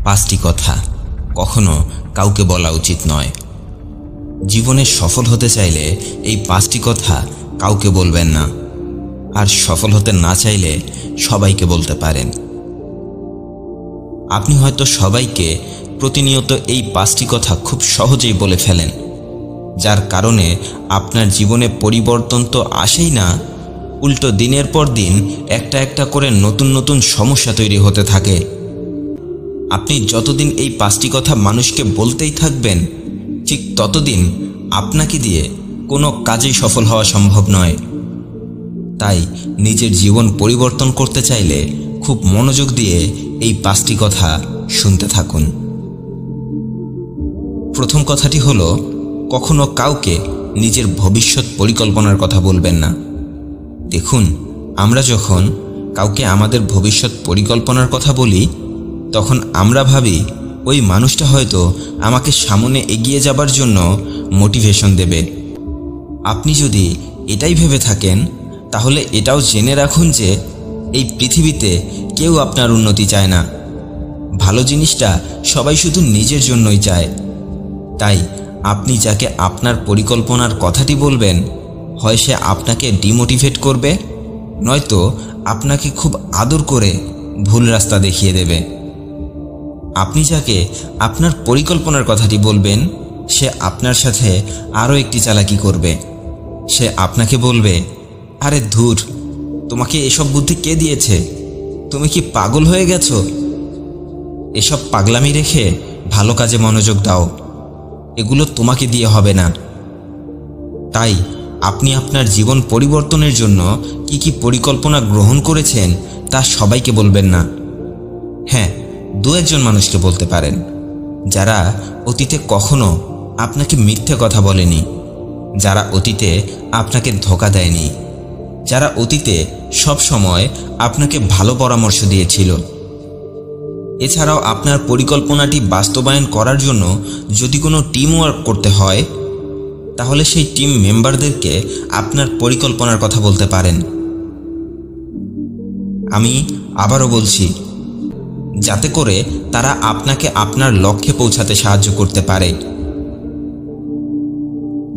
পাঁচটি কথা কখনো কাউকে বলা উচিত নয়। জীবনে সফল হতে চাইলে এই পাঁচটি কথা কাউকে বলবেন না, আর সফল হতে না চাইলে সবাইকে বলতে পারেন। আপনি হয়তো সবাইকে প্রতিনিয়ত এই পাঁচটি কথা খুব সহজেই বলে ফেলেন, যার কারণে আপনার জীবনে পরিবর্তন তো আসেই না, উল্টো দিনের পর দিন একটা একটা করে নতুন নতুন সমস্যা তৈরি হতে থাকে। আপনি যতদিন এই পাঁচটি কথা মানুষকে বলতেই থাকবেন, ঠিক ততদিন আপনাকে দিয়ে কোনো কাজেই সফল হওয়া সম্ভব নয়। তাই নিজের জীবন পরিবর্তন করতে চাইলে খুব মনোযোগ দিয়ে এই পাঁচটি কথা শুনতে থাকুন। প্রথম কথাটি হলো, কখনো কাউকে নিজের ভবিষ্যৎ পরিকল্পনার কথা বলবেন না। দেখুন, আমরা যখন কাউকে আমাদের ভবিষ্যৎ পরিকল্পনার কথা বলি, তখন আমরা ভাবি ওই মানুষটা হয়তো আমাকে সামনে এগিয়ে যাবার জন্য মোটিভেশন দেবে। আপনি যদি এটাই ভেবে থাকেন, তাহলে এটাও জেনে রাখুন যে এই পৃথিবীতে কেউ আপনার উন্নতি চায় না। ভালো জিনিসটা সবাই শুধু নিজের জন্যই চায়। তাই আপনি যাকে আপনার পরিকল্পনার কথাটি বলবেন, হয় সে আপনাকে ডিমোটিভেট করবে, নয়তো আপনাকে খুব আদর করে ভুল রাস্তা দেখিয়ে দেবে। আপনি যাকে আপনার পরিকল্পনার কথাটি বলবেন, সে আপনার সাথে আরও একটি চালাকি করবে। সে আপনাকে বলবে, আরে ধুর, তোমাকে এসব বুদ্ধি কে দিয়েছে? তুমি কি পাগল হয়ে গেছো? এসব পাগলামি রেখে ভালো কাজে মনোযোগ দাও, এগুলো তোমাকে দিয়ে হবে না। তাই আপনি আপনার জীবন পরিবর্তনের জন্য কি পরিকল্পনা গ্রহণ করেছেন তা সবাইকে বলবেন না। হ্যাঁ, দু একজন মানুষকে বলতে পারেন, যারা অতীতে কখনো আপনাকে মিথ্যে কথা বলেনি, যারা অতীতে আপনাকে ধোঁকা দেয়নি, যারা অতীতে সব সময় আপনাকে ভালো পরামর্শ দিয়েছিল। এছাড়াও আপনার পরিকল্পনাটি বাস্তবায়ন করার জন্য যদি কোনো টিম ওয়ার্ক করতে হয়, তাহলে সেই টিম মেম্বারদেরকে আপনার পরিকল্পনার কথা বলতে পারেন। আমি আবারও বলছি, যাতে করে তারা আপনাকে আপনার লক্ষ্যে পৌঁছাতে সাহায্য করতে পারে।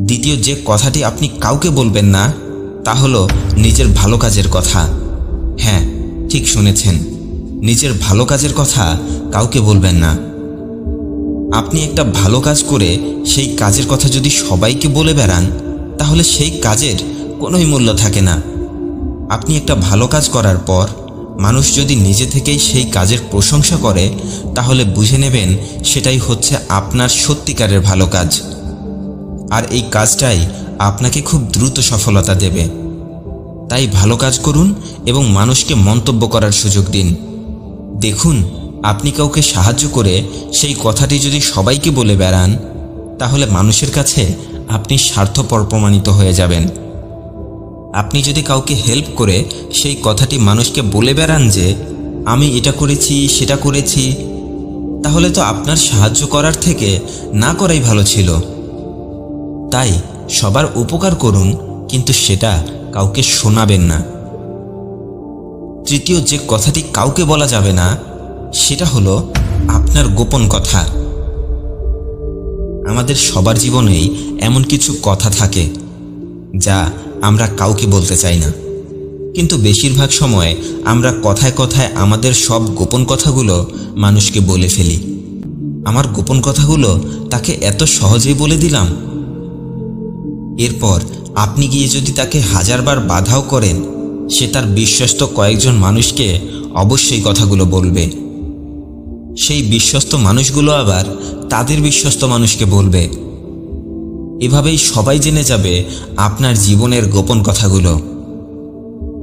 দ্বিতীয় যে কথাটি আপনি কাউকে বলবেন না, তা হলো নিজের ভালো কাজের কথা। হ্যাঁ, ঠিক শুনেছেন, নিজের ভালো কাজের কথা কাউকে বলবেন না। আপনি একটা ভালো কাজ করে সেই কাজের কথা যদি সবাইকে বলে বেড়ান, তাহলে সেই কাজের কোনোই মূল্য থাকে না। আপনি একটা ভালো কাজ করার পর মানুষ যদি নিজে থেকেই সেই কাজের প্রশংসা করে, তাহলে বুঝে নেবেন সেটাই হচ্ছে আপনার সত্যিকারের ভালো কাজ। আর এই কাজটাই আপনাকে খুব দ্রুত সফলতা দেবে। তাই ভালো কাজ করুন এবং মানুষকে মন্তব্য করার সুযোগ দিন। দেখুন, আপনি কাউকে সাহায্য করে সেই কথাটি যদি সবাইকে বলে বেড়ান, তাহলে মানুষের কাছে আপনি স্বার্থপর প্রমাণিত হয়ে যাবেন। আপনি যদি কাউকে হেল্প করে সেই কথাটি মানুষকে বলে বেড়ান যে আমি এটা করেছি সেটা করেছি, তাহলে তো আপনার সাহায্য করার থেকে না করাই ভালো ছিল। তাই সবার উপকার করুন, কিন্তু সেটা কাউকে শোনাবেন না। তৃতীয় যে কথাটি কাউকে বলা যাবে না, সেটা হলো আপনার গোপন কথা। আমাদের সবার জীবনেই এমন কিছু কথা থাকে যা আমরা কাউকে বলতে চাই না, কিন্তু বেশিরভাগ সময় আমরা কথায় কথায় আমাদের সব গোপন কথাগুলো মানুষকে বলে ফেলি। আমার গোপন কথাগুলো তাকে এত সহজেই বলে দিলাম। এরপর আপনি গিয়ে যদি তাকে হাজারবার বাধাও করেন, সে তার বিশ্বস্ত কয়েকজন মানুষকে অবশ্যই কথাগুলো বলবে। সেই বিশ্বস্ত মানুষগুলো আবার তাদের বিশ্বস্ত মানুষকে বলবে। এভাবেই সবাই জেনে যাবে আপনার জীবনের গোপন কথাগুলো।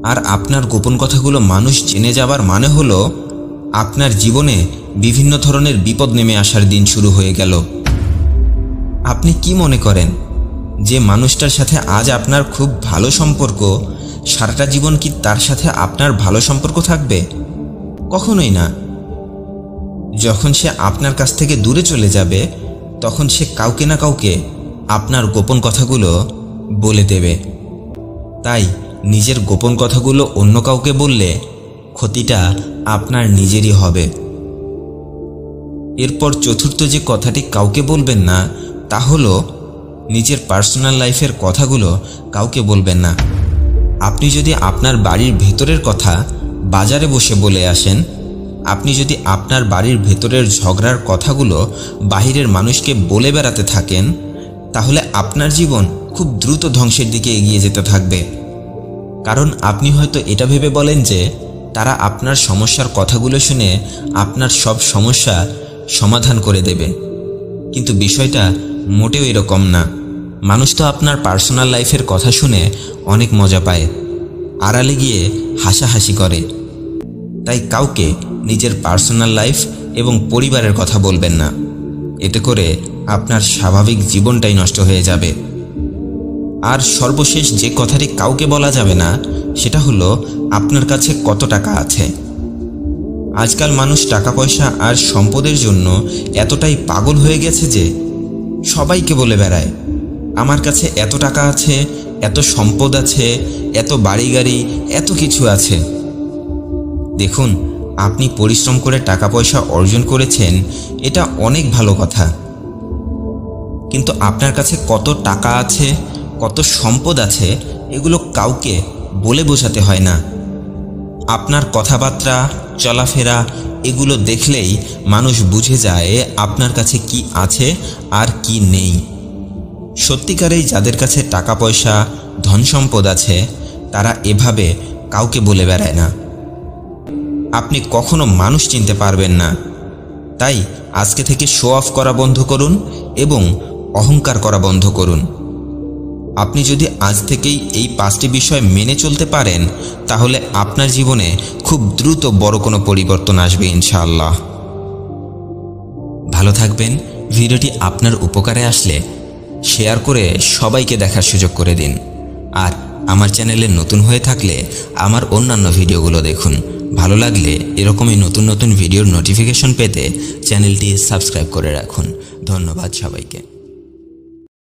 আর আপনার গোপন কথাগুলো মানুষ জেনে যাবার মানে হলো আপনার জীবনে বিভিন্ন ধরনের বিপদ নেমে আসার দিন শুরু হয়ে গেল। আপনি কি মনে করেন যে মানুষটার সাথে আজ আপনার খুব ভালো সম্পর্ক, সারাটা জীবন কি তার সাথে আপনার ভালো সম্পর্ক থাকবে? কখনোই না। যখন সে আপনার কাছ থেকে দূরে চলে যাবে, তখন সে কাউকে না কাউকে আপনার গোপন কথাগুলো বলে দেবে। তাই নিজের গোপন কথাগুলো অন্য কাউকে বললে ক্ষতিটা আপনার নিজেরই হবে। এরপর চতুর্থ যে কথাটি কাউকে বলবেন না তা হলো নিজের পার্সোনাল লাইফের কথাগুলো কাউকে বলবেন না। আপনি যদি আপনার বাড়ির ভেতরের কথা বাজারে বসে বলে আসেন, আপনি যদি আপনার বাড়ির ভেতরের ঝগড়ার কথাগুলো বাহিরের মানুষকে বলে বেড়াতে থাকেন, তাহলে আপনার জীবন খুব দ্রুত ধ্বংসের দিকে এগিয়ে যেতে থাকবে। কারণ আপনি হয়তো এটা ভেবে বলেন যে তারা আপনার সমস্যার কথাগুলো শুনে আপনার সব সমস্যা সমাধান করে দেবে, কিন্তু বিষয়টা মোটেও এরকম না। মানুষ তো আপনার পার্সোনাল লাইফের কথা শুনে অনেক মজা পায়, আড়ালে গিয়ে হাসাহাসি করে। তাই কাউকে নিজের পার্সোনাল লাইফ এবং পরিবারের কথা বলবেন না, এতে করে আপনার স্বাভাবিক জীবনটাই নষ্ট হয়ে যাবে। আর সর্বশেষ যে কথাটি কাউকে বলা যাবে না সেটা হলো আপনার কাছে কত টাকা আছে। আজকাল মানুষ টাকা পয়সা আর সম্পদের জন্য এতটাই পাগল হয়ে গেছে যে সবাইকে বলে বেড়ায়, আমার কাছে এত টাকা আছে, এত সম্পদ আছে, এত বাড়ি গাড়ি, এত কিছু আছে। দেখুন, আপনি পরিশ্রম করে টাকা পয়সা অর্জন করেছেন, এটা অনেক ভালো কথা, কিন্তু আপনার কাছে কত টাকা আছে, কত সম্পদ আছে, এগুলো কাউকে বলে বোঝাতে হয় না। আপনার কথাবার্তা, চলাফেরা এগুলো দেখলেই মানুষ বুঝে যায় আপনার কাছে কি আছে আর কি নেই। সত্যিকারেই যাদের কাছে টাকা পয়সা, ধন সম্পদ আছে, তারা এভাবে কাউকে বলে বেড়ায় না। আপনি কখনো মানুষ চিনতে পারবেন না। তাই আজকে থেকে শো অফ করা বন্ধ করুন এবং অহংকার করা বন্ধ করুন। আপনি যদি আজ থেকেই এই 5টি বিষয় মেনে চলতে পারেন, তাহলে আপনার জীবনে খুব দ্রুত বড় কোনো পরিবর্তন আসবে ইনশাআল্লাহ। ভালো থাকবেন। ভিডিওটি আপনার উপকারে আসলে শেয়ার করে সবাইকে দেখার সুযোগ করে দিন। আর আমার চ্যানেলে নতুন হয়ে থাকলে আমার অন্যান্য ভিডিওগুলো দেখুন। ভালো লাগলে এরকমই নতুন নতুন ভিডিওর নোটিফিকেশন পেতে চ্যানেলটি সাবস্ক্রাইব করে রাখুন। ধন্যবাদ সবাইকে।